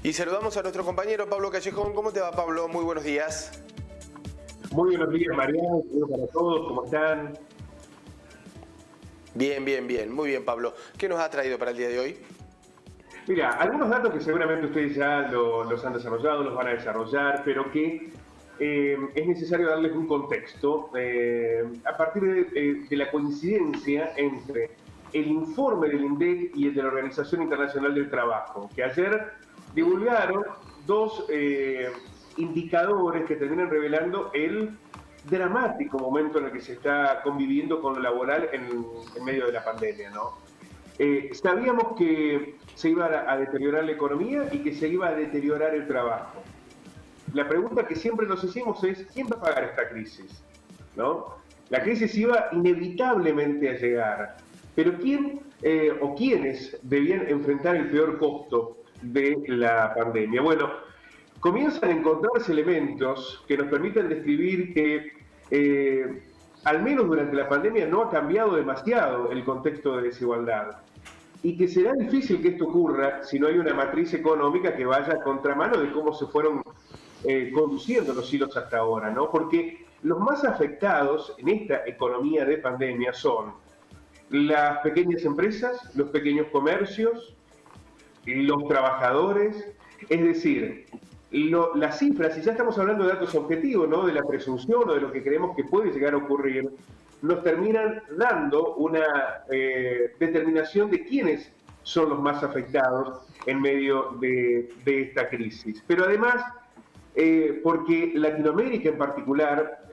Y saludamos a nuestro compañero Pablo Callejón. ¿Cómo te va, Pablo? Muy buenos días. Muy buenos días, Mariano. Saludos para todos. ¿Cómo están? Bien, bien, bien. Muy bien, Pablo. ¿Qué nos ha traído para el día de hoy? Mira, algunos datos que seguramente ustedes ya los han desarrollado, los van a desarrollar, pero que es necesario darles un contexto a partir de la coincidencia entre el informe del INDEC y el de la Organización Internacional del Trabajo, que ayer divulgaron dos indicadores que terminan revelando el dramático momento en el que se está conviviendo con lo laboral en medio de la pandemia, ¿no? Sabíamos que se iba a deteriorar la economía y que se iba a deteriorar el trabajo. La pregunta que siempre nos hicimos es, ¿quién va a pagar esta crisis? ¿No? La crisis iba inevitablemente a llegar, pero ¿quién o quiénes debían enfrentar el peor costo de la pandemia? Bueno, comienzan a encontrarse elementos que nos permiten describir que al menos durante la pandemia no ha cambiado demasiado el contexto de desigualdad y que será difícil que esto ocurra si no hay una matriz económica que vaya a contramano de cómo se fueron conduciendo los hilos hasta ahora, ¿no? Porque los más afectados en esta economía de pandemia son las pequeñas empresas, los pequeños comercios, los trabajadores, es decir, las cifras, y ya estamos hablando de datos objetivos, ¿no? De la presunción o de lo que creemos que puede llegar a ocurrir, nos terminan dando una determinación de quiénes son los más afectados en medio de esta crisis. Pero además, porque Latinoamérica en particular,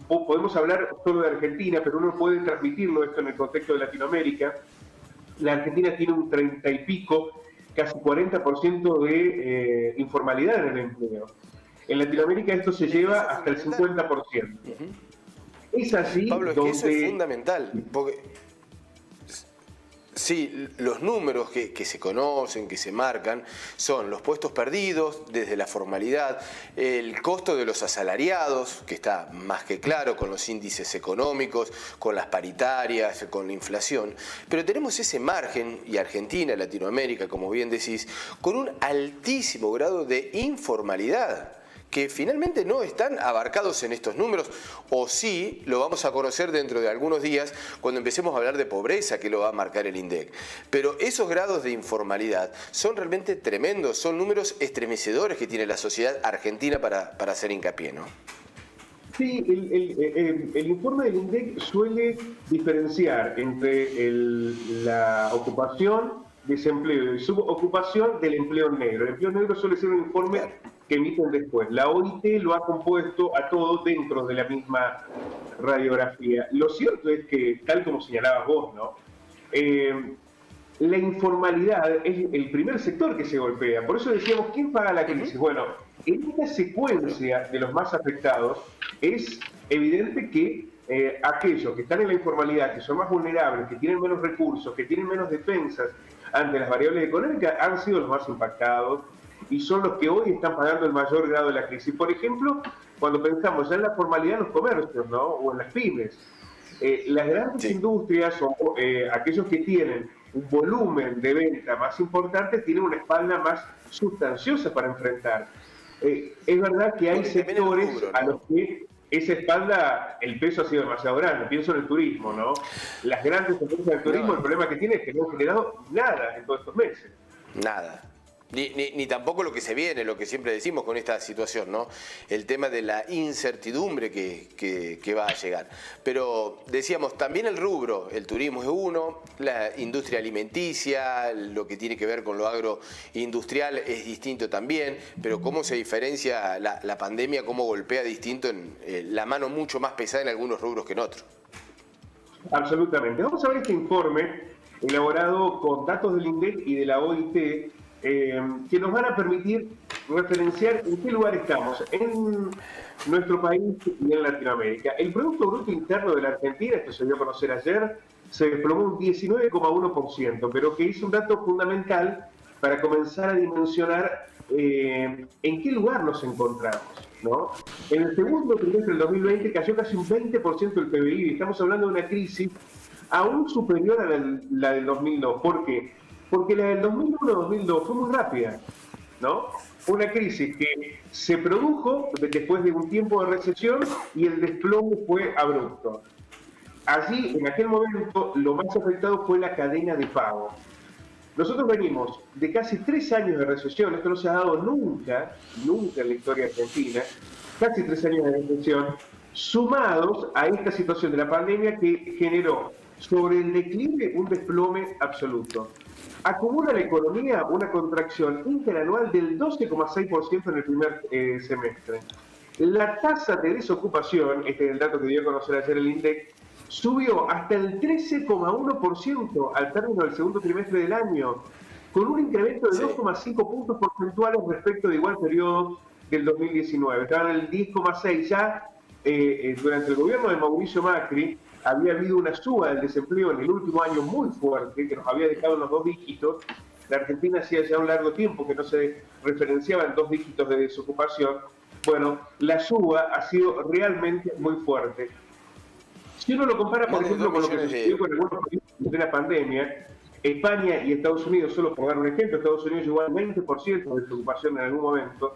podemos hablar solo de Argentina, pero uno puede transmitirlo esto en el contexto de Latinoamérica. La Argentina tiene un 30 y pico, casi 40% de informalidad en el empleo. En Latinoamérica esto se lleva hasta el 50%. Es así, Pablo, es que eso es fundamental, porque sí, los números que se conocen, que se marcan, son los puestos perdidos desde la formalidad, el costo de los asalariados, que está más que claro con los índices económicos, con las paritarias, con la inflación, pero tenemos ese margen, y Argentina, Latinoamérica, como bien decís, con un altísimo grado de informalidad, que finalmente no están abarcados en estos números, o sí lo vamos a conocer dentro de algunos días cuando empecemos a hablar de pobreza, que lo va a marcar el INDEC. Pero esos grados de informalidad son realmente tremendos, son números estremecedores que tiene la sociedad argentina para hacer hincapié, ¿no? Sí, el informe del INDEC suele diferenciar entre la ocupación, desempleo y subocupación del empleo negro. El empleo negro suele ser un informe que emiten después. La OIT lo ha compuesto a todo dentro de la misma radiografía. Lo cierto es que, tal como señalabas vos, ¿no? La informalidad es el primer sector que se golpea. Por eso decíamos, ¿quién paga la crisis? Bueno, en esta secuencia de los más afectados es evidente que aquellos que están en la informalidad, que son más vulnerables, que tienen menos recursos, que tienen menos defensas ante las variables económicas, han sido los más impactados y son los que hoy están pagando el mayor grado de la crisis. Por ejemplo, cuando pensamos ya en la formalidad en los comercios, ¿no? O en las pymes, las grandes industrias o aquellos que tienen un volumen de venta más importante tienen una espalda más sustanciosa para enfrentar. Es verdad que hay sectores rubro, ¿no? A los que esa espalda, el peso ha sido demasiado grande. Pienso en el turismo, ¿no? Las grandes empresas del turismo, el problema que tienen es que no han generado nada en todos estos meses. Nada. Ni tampoco lo que se viene, lo que siempre decimos con esta situación, ¿no? El tema de la incertidumbre que va a llegar. Pero decíamos, también el rubro, el turismo es uno, la industria alimenticia, lo que tiene que ver con lo agroindustrial es distinto también, pero cómo se diferencia la pandemia, cómo golpea distinto en la mano mucho más pesada en algunos rubros que en otros. Absolutamente. Vamos a ver este informe elaborado con datos del INDEC y de la OIT, que nos van a permitir referenciar en qué lugar estamos en nuestro país y en Latinoamérica. El Producto Bruto Interno de la Argentina, esto se dio a conocer ayer, se desplomó un 19,1%, pero que es un dato fundamental para comenzar a dimensionar en qué lugar nos encontramos, ¿no? En el segundo trimestre del 2020 cayó casi un 20% del PBI, y estamos hablando de una crisis aún superior a la del 2002. ¿Por qué? Porque la del 2001-2002 fue muy rápida. ¿no? Una crisis que se produjo después de un tiempo de recesión y el desplome fue abrupto. Allí, en aquel momento, lo más afectado fue la cadena de pago. Nosotros venimos de casi 3 años de recesión, esto no se ha dado nunca, nunca en la historia argentina, casi 3 años de recesión, sumados a esta situación de la pandemia que generó sobre el declive un desplome absoluto. Acumula la economía una contracción interanual del 12,6% en el primer semestre. La tasa de desocupación, este es el dato que dio a conocer ayer el INDEC, subió hasta el 13,1% al término del segundo trimestre del año, con un incremento de 2,5 puntos porcentuales respecto de igual periodo del 2019. Estaban en el 10,6 ya. Durante el gobierno de Mauricio Macri había habido una suba del desempleo en el último año muy fuerte, que nos había dejado en los 2 dígitos. La Argentina hacía ya un largo tiempo que no se referenciaba en 2 dígitos de desocupación. Bueno, la suba ha sido realmente muy fuerte. Si uno lo compara, por ejemplo, con lo que sucedió con algunos países de la pandemia, España y Estados Unidos, solo por dar un ejemplo, Estados Unidos llegó al 20% de desocupación en algún momento,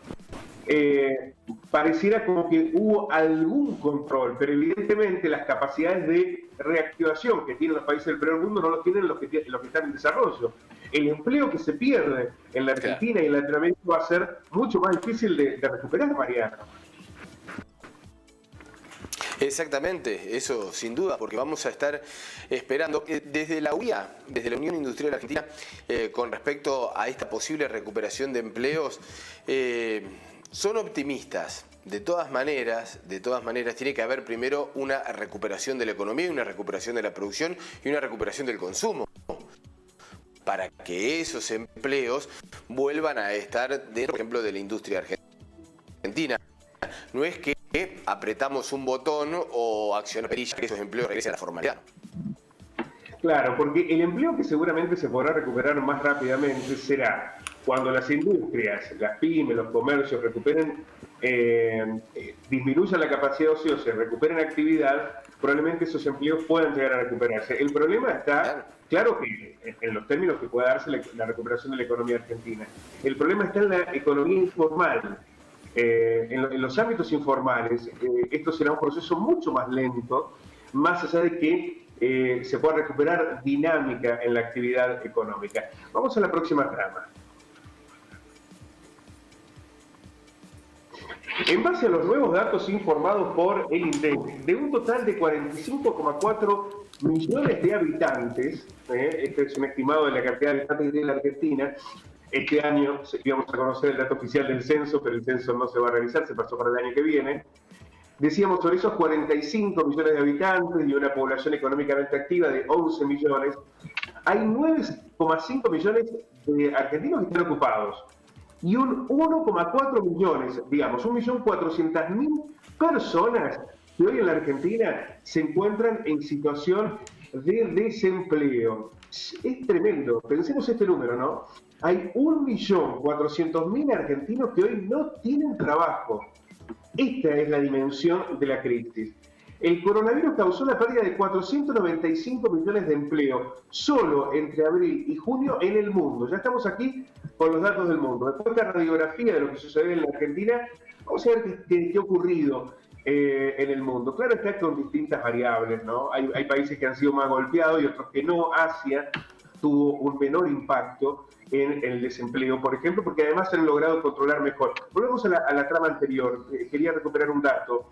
pareciera como que hubo algún control, pero evidentemente las capacidades de reactivación que tienen los países del primer mundo no los tienen los que están en desarrollo. El empleo que se pierde en la Argentina y en Latinoamérica va a ser mucho más difícil de recuperar, Mariano. Exactamente, eso sin duda, porque vamos a estar esperando desde la UIA, desde la Unión Industrial Argentina, con respecto a esta posible recuperación de empleos, son optimistas. De todas maneras, tiene que haber primero una recuperación de la economía, una recuperación de la producción y una recuperación del consumo, para que esos empleos vuelvan a estar dentro, por ejemplo, de la industria argentina. No es que apretamos un botón o accionamos perilla que esos empleos regresen a la formalidad. Claro, porque el empleo que seguramente se podrá recuperar más rápidamente será cuando las industrias, las pymes, los comercios recuperen, disminuyan la capacidad ociosa, recuperen actividad, probablemente esos empleos puedan llegar a recuperarse. El problema está, claro que en los términos que pueda darse la recuperación de la economía argentina, el problema está en la economía informal. En los ámbitos informales, esto será un proceso mucho más lento, más allá de que se pueda recuperar dinámica en la actividad económica. Vamos a la próxima trama. En base a los nuevos datos informados por el INDEC, de un total de 45,4 millones de habitantes, este es un estimado de la cantidad de habitantes que tiene la Argentina. Este año íbamos a conocer el dato oficial del censo, pero el censo no se va a realizar, se pasó para el año que viene. Decíamos, sobre esos 45 millones de habitantes y una población económicamente activa de 11 millones, hay 9,5 millones de argentinos que están ocupados y un 1,4 millones, digamos, 1.400.000 personas que hoy en la Argentina se encuentran en situación de desempleo. Es tremendo, pensemos este número, ¿no? Hay 1.400.000 argentinos que hoy no tienen trabajo. Esta es la dimensión de la crisis. El coronavirus causó la pérdida de 495 millones de empleo solo entre abril y junio en el mundo. Ya estamos aquí con los datos del mundo. Después de la radiografía de lo que sucede en la Argentina, vamos a ver qué ha ocurrido en el mundo. Claro, está con distintas variables, ¿no? Hay países que han sido más golpeados y otros que no. Asia tuvo un menor impacto en el desempleo, por ejemplo, porque además se han logrado controlar mejor. Volvemos a la trama anterior. Quería recuperar un dato.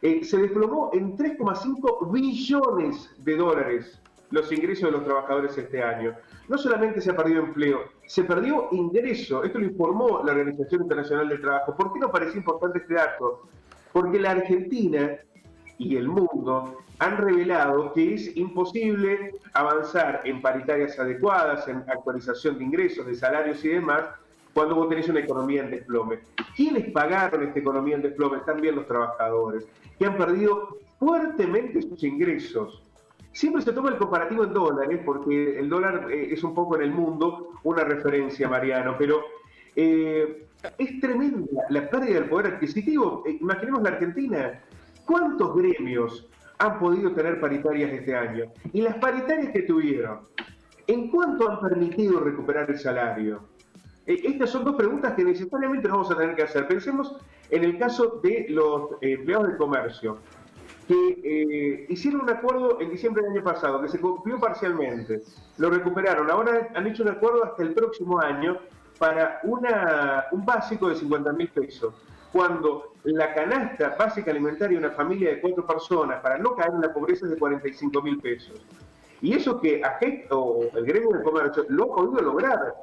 Se desplomó en 3,5 billones de dólares los ingresos de los trabajadores este año. No solamente se ha perdido empleo, se perdió ingreso. Esto lo informó la Organización Internacional del Trabajo. ¿Por qué nos parecía importante este dato? Porque la Argentina y el mundo han revelado que es imposible avanzar en paritarias adecuadas, en actualización de ingresos, de salarios y demás, cuando vos tenés una economía en desplome. ¿Quiénes pagaron esta economía en desplome? También los trabajadores, que han perdido fuertemente sus ingresos. Siempre se toma el comparativo en dólares, porque el dólar es un poco en el mundo una referencia, Mariano, pero es tremenda la pérdida del poder adquisitivo. Imaginemos la Argentina. ¿Cuántos gremios han podido tener paritarias este año? Y las paritarias que tuvieron, ¿en cuánto han permitido recuperar el salario? Estas son dos preguntas que necesariamente nos vamos a tener que hacer. Pensemos en el caso de los empleados del comercio, que hicieron un acuerdo en diciembre del año pasado, que se cumplió parcialmente, lo recuperaron, ahora han hecho un acuerdo hasta el próximo año para un básico de 50.000 pesos, cuando la canasta básica alimentaria de una familia de 4 personas, para no caer en la pobreza, es de 45.000 pesos. Y eso que AGEC o el gremio del comercio lo ha podido lograr.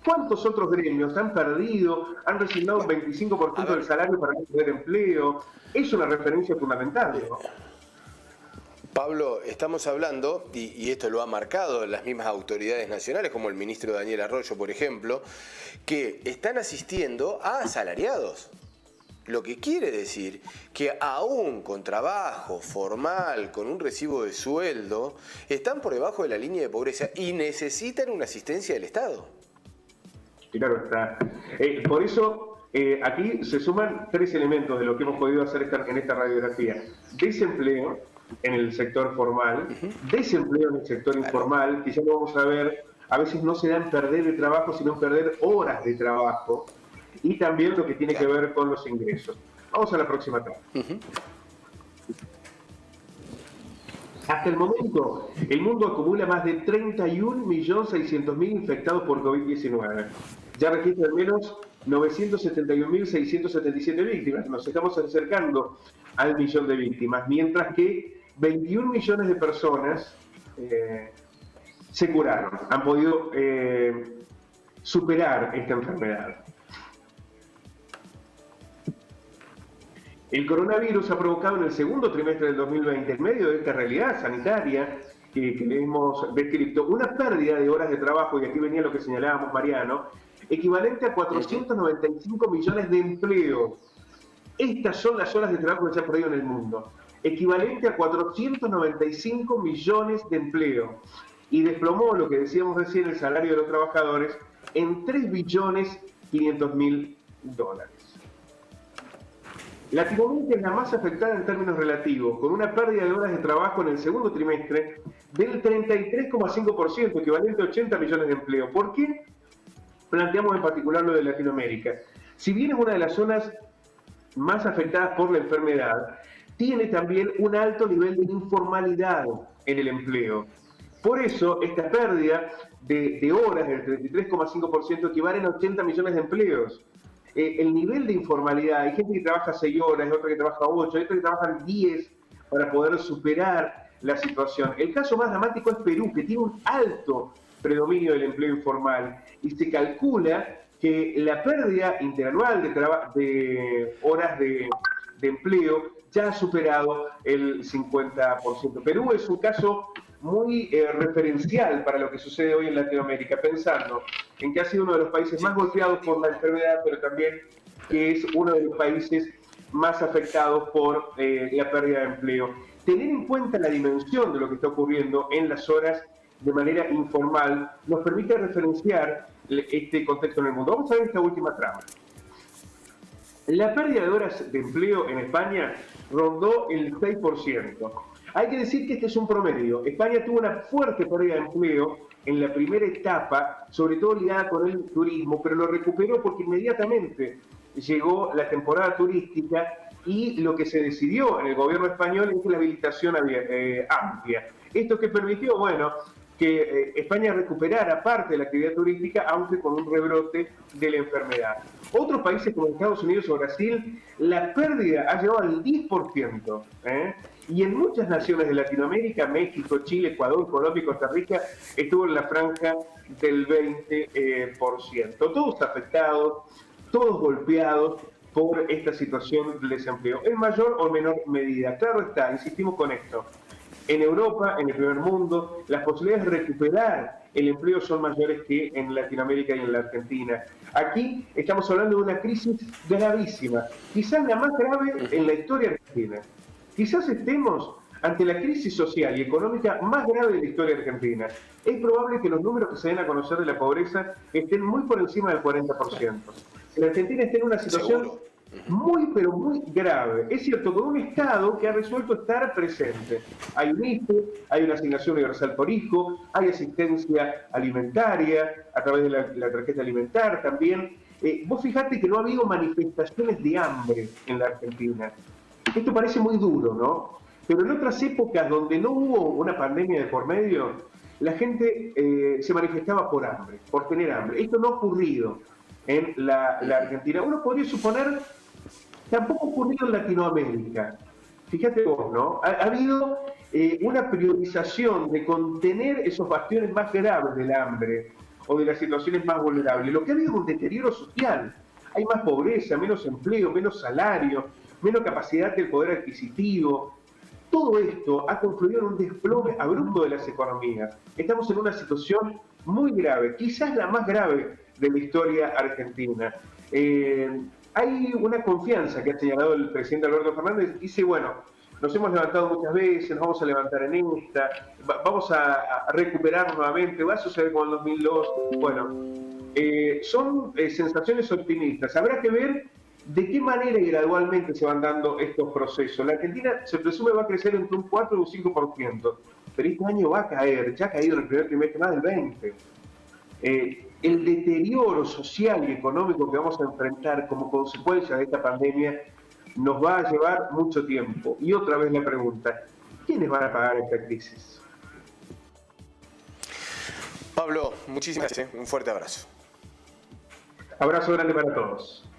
¿Cuántos otros gremios han perdido, han resignado un 25% del salario para no tener empleo? Es una referencia fundamental, ¿no? Pablo, estamos hablando, y esto lo ha marcado las mismas autoridades nacionales, como el ministro Daniel Arroyo, por ejemplo, que están asistiendo a asalariados. Lo que quiere decir que aún con trabajo formal, con un recibo de sueldo, están por debajo de la línea de pobreza y necesitan una asistencia del Estado. Claro está. Por eso, aquí se suman 3 elementos de lo que hemos podido hacer en esta radiografía. Desempleo en el sector formal, desempleo en el sector informal, que ya lo vamos a ver, a veces no se da en perder de trabajo, sino en perder horas de trabajo, y también lo que tiene que ver con los ingresos. Vamos a la próxima tabla. Hasta el momento, el mundo acumula más de 31.600.000 infectados por COVID-19. Ya registra al menos 971.677 víctimas. Nos estamos acercando al millón de víctimas, mientras que 21 millones de personas se curaron, han podido superar esta enfermedad. El coronavirus ha provocado en el segundo trimestre del 2020, en medio de esta realidad sanitaria que le hemos descrito, una pérdida de horas de trabajo, y aquí venía lo que señalábamos, Mariano, equivalente a 495 millones de empleos. Estas son las horas de trabajo que se han perdido en el mundo, equivalente a 495 millones de empleos. Y desplomó, lo que decíamos recién, el salario de los trabajadores en 3.500.000 dólares. Latinoamérica es la más afectada en términos relativos, con una pérdida de horas de trabajo en el segundo trimestre del 33,5%, equivalente a 80 millones de empleos. ¿Por qué planteamos en particular lo de Latinoamérica? Si bien es una de las zonas más afectadas por la enfermedad, tiene también un alto nivel de informalidad en el empleo. Por eso, esta pérdida de horas del 33,5% equivale a 80 millones de empleos. El nivel de informalidad, hay gente que trabaja 6 horas, hay otra que trabaja 8, hay otra que trabajan 10 para poder superar la situación. El caso más dramático es Perú, que tiene un alto predominio del empleo informal, y se calcula que la pérdida interanual de horas de empleo ya ha superado el 50%. Perú es un caso muy referencial para lo que sucede hoy en Latinoamérica, pensando en que ha sido uno de los países más golpeados por la enfermedad, pero también que es uno de los países más afectados por la pérdida de empleo. Tener en cuenta la dimensión de lo que está ocurriendo en las horas de manera informal nos permite referenciar este contexto en el mundo. Vamos a ver esta última trama. La pérdida de horas de empleo en España rondó el 6%. Hay que decir que este es un promedio. España tuvo una fuerte pérdida de empleo en la primera etapa, sobre todo ligada con el turismo, pero lo recuperó porque inmediatamente llegó la temporada turística y lo que se decidió en el gobierno español es la habilitación amplia. ¿Esto qué permitió? Bueno, que España recuperara parte de la actividad turística, aunque con un rebrote de la enfermedad. Otros países como Estados Unidos o Brasil, la pérdida ha llegado al 10%. Y en muchas naciones de Latinoamérica, México, Chile, Ecuador, Colombia y Costa Rica, estuvo en la franja del 20%. Todos afectados, todos golpeados por esta situación del desempleo, en mayor o menor medida. Claro está, insistimos con esto. En Europa, en el primer mundo, las posibilidades de recuperar el empleo son mayores que en Latinoamérica y en la Argentina. Aquí estamos hablando de una crisis gravísima, quizás la más grave en la historia argentina. Quizás estemos ante la crisis social y económica más grave de la historia argentina. Es probable que los números que se den a conocer de la pobreza estén muy por encima del 40%. La Argentina está en una situación muy, pero muy grave. Es cierto, con un Estado que ha resuelto estar presente. Hay un IFE, hay una asignación universal por hijo, hay asistencia alimentaria a través de la tarjeta alimentar también. Vos fijate que no ha habido manifestaciones de hambre en la Argentina. Esto parece muy duro, ¿no? Pero en otras épocas donde no hubo una pandemia de por medio, la gente se manifestaba por hambre, por tener hambre. Esto no ha ocurrido en la Argentina. Uno podría suponer, tampoco ha ocurrido en Latinoamérica. Fíjate vos, ¿no? Ha habido una priorización de contener esos bastiones más graves del hambre o de las situaciones más vulnerables. Lo que ha habido es un deterioro social. Hay más pobreza, menos empleo, menos salario, menos capacidad del poder adquisitivo. Todo esto ha confluido en un desplome abrupto de las economías. Estamos en una situación muy grave, quizás la más grave de la historia argentina. Hay una confianza que ha señalado el presidente Alberto Fernández. Dice, bueno, nos hemos levantado muchas veces, nos vamos a levantar en esta, vamos a recuperar nuevamente, va a suceder como en el 2002. Bueno, son sensaciones optimistas. Habrá que ver de qué manera y gradualmente se van dando estos procesos. La Argentina se presume va a crecer entre un 4 y un 5%, pero este año va a caer, ya ha caído en el primer trimestre más del 20%. El deterioro social y económico que vamos a enfrentar como consecuencia de esta pandemia nos va a llevar mucho tiempo. Y otra vez la pregunta, ¿quiénes van a pagar esta crisis? Pablo, muchísimas gracias. Un fuerte abrazo. Abrazo grande para todos.